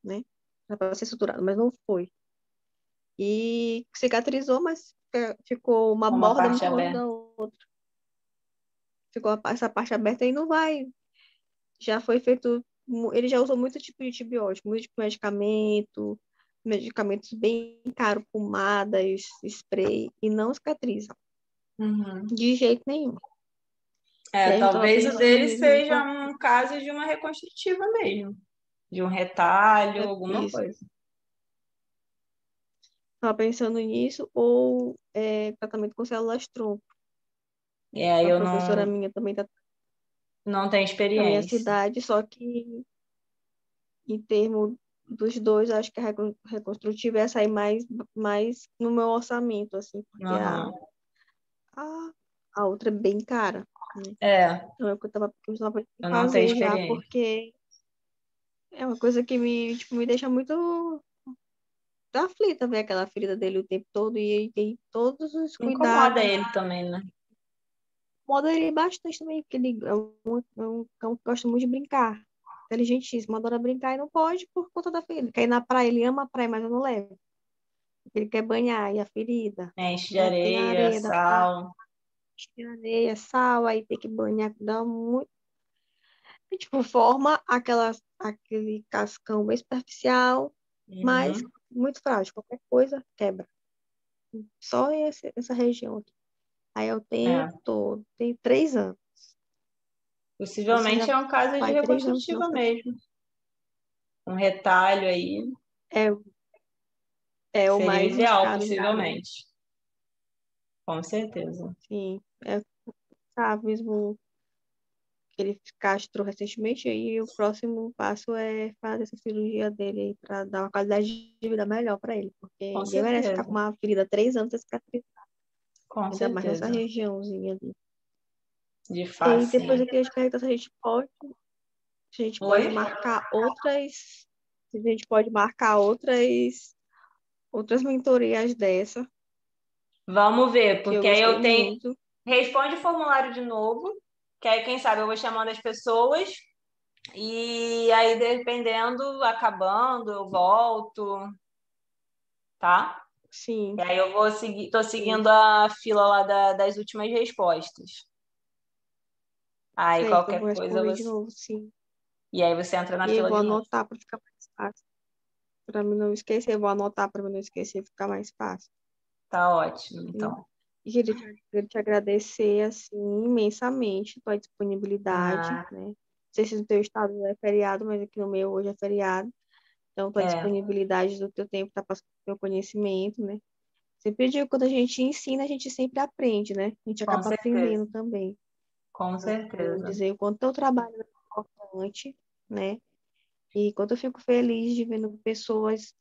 né? Era para ser suturado, mas não foi. E cicatrizou, mas ficou uma
uma
borda
parte
muito longe
aberta.
da outra. Ficou essa parte aberta e não vai. Já foi feito. Ele já usou muito tipo de antibiótico, muito tipo de medicamento, medicamentos bem caros, pomadas, spray, e não cicatriza.
Uhum.
De jeito nenhum. E
É,
aí a gente tava
talvez o
pensando
dele
mesmo em
seja um caso de uma reconstrutiva mesmo, de um retalho, alguma
isso.
coisa.
Tava pensando nisso, ou tratamento com células-tronco.
E aí
Uma
eu
professora minha também tá
não tenho
na minha
experiência.
cidade, só que em termos dos dois, acho que a reconstrutiva ia sair mais no meu orçamento, assim, porque
Aham.
a, a outra é bem cara, né?
É,
Então é o que eu tava pensando em
eu não tenho
fazer já,
experiência.
porque é uma coisa que me deixa muito aflita ver aquela ferida dele o tempo todo e tem todos os
Incomoda
cuidados.
ele também, né?
Incomoda ele bastante também, porque ele é um cão que gosta muito de brincar. Inteligentíssimo, adora brincar e não pode por conta da ferida. Quer ir na praia, ele ama a praia, mas eu não levo. Ele quer banhar, e a ferida.
Enche de
Aí tem a
areia,
areia da praia,
sal.
tem areia, sal, aí tem que banhar, dá muito. E, tipo, forma aquele cascão bem superficial, mas
Uhum.
muito frágil. Qualquer coisa quebra. Só essa região aqui. Aí é o
É.
tempo todo. Tem 3 anos. Isso
Possivelmente
já
é um caso de
faz 3 anos que não
reconstrutiva
faz.
mesmo. Um retalho aí
É, é o
seria o
mais
ideal,
indicado já, né?
possivelmente. Com certeza.
Sim. Sabe, mesmo que ele castrou recentemente, aí o próximo passo é fazer essa cirurgia dele aí para dar uma qualidade de vida melhor para ele, porque
Com
ninguém merece ficar com
certeza.
uma ferida há 3 anos sem cicatrizar,
Com
ainda mais nessa
certeza.
regiãozinha ali.
De
E aí depois
facinho.
aqui as perguntas a gente pode. A gente pode
Oi?
marcar outras, a gente pode marcar outras mentorias dessa,
Vamos ver,
que eu
porque aí
gostei
eu tenho.
muito.
Responde o formulário de novo, que aí, quem sabe, eu vou chamando as pessoas e aí, dependendo, acabando, eu volto, tá? E
Sim,
aí eu vou seguir, tô
sim.
seguindo a fila lá das últimas respostas. Aí
Certo, eu
qualquer
vou
coisa
responder de
você.
novo, sim.
E aí você entra na
E eu
fila
vou
de novo.
anotar para ficar mais fácil. Para mim não esquecer, eu vou anotar para mim não esquecer, ficar mais fácil.
Tá ótimo,
Sim.
então.
E queria te agradecer, assim, imensamente tua disponibilidade,
Ah,
né? Não sei se no teu estado é feriado, mas aqui no meu hoje é feriado. Então, tua
é,
disponibilidade do teu tempo tá passando o teu conhecimento, né? Sempre digo, quando a gente ensina, a gente sempre aprende, né? A gente
com
acaba
certeza,
aprendendo também.
com
Vou
certeza.
dizer o quanto teu trabalho é importante, né? E quanto eu fico feliz de vendo pessoas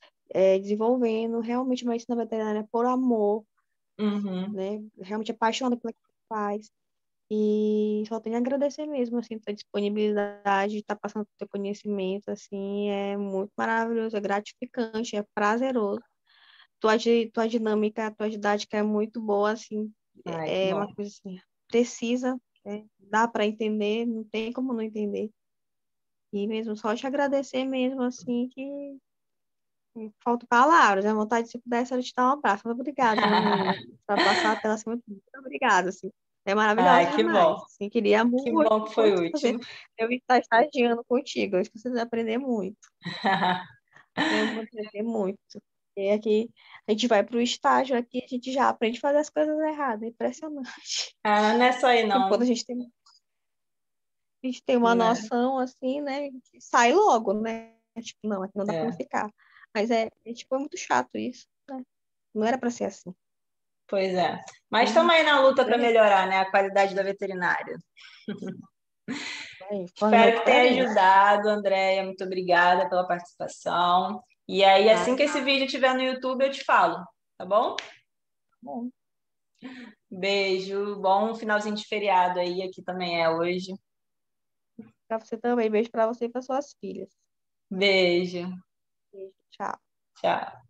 desenvolvendo realmente uma medicina veterinária por amor,
Uhum.
né? Realmente apaixonada pelo que faz. E só tenho a agradecer mesmo, assim, tua disponibilidade de estar passando o teu conhecimento, assim, é muito maravilhoso, é gratificante, é prazeroso. Tua dinâmica, tua didática é muito boa, assim,
Ai, que
é uma
bom.
coisa assim, precisa, né? Dá para entender, não tem como não entender. E mesmo só te agradecer mesmo, assim, que faltam palavras, a vontade, se pudesse, era te dar um abraço. Muito obrigada, minha menina, para passar a tela, assim, muito obrigada, assim. É maravilhosa
Ai, que
demais.
bom.
Assim, queria
Que
muito,
bom que foi
muito fazer.
útil.
Eu estar estagiando contigo, acho que você vai aprender muito. Eu vou aprender muito. E aqui, a gente vai para o estágio aqui, a gente já aprende a fazer as coisas erradas. É impressionante.
Ah, não é só aí,
Tipo, quando
não.
a gente tem uma
Né?
noção, assim, né? A gente sai logo, né? Tipo, não, aqui não dá para
É,
ficar. Mas tipo, é muito chato isso, né? Não era para ser assim.
pois é. Mas
Então,
estamos aí na luta para
né?
melhorar, né, a qualidade da veterinária.
Vai, fazendo a
Espero que tenha
diferença.
ajudado, Andréia. Muito obrigada pela participação. E aí, assim
Tá
que esse vídeo estiver no YouTube, eu te falo, tá bom?
bom.
Beijo, bom finalzinho de feriado aí, aqui também é hoje.
Pra você também. Beijo pra você e para suas filhas.
Beijo,
Beijo, tchau.
tchau.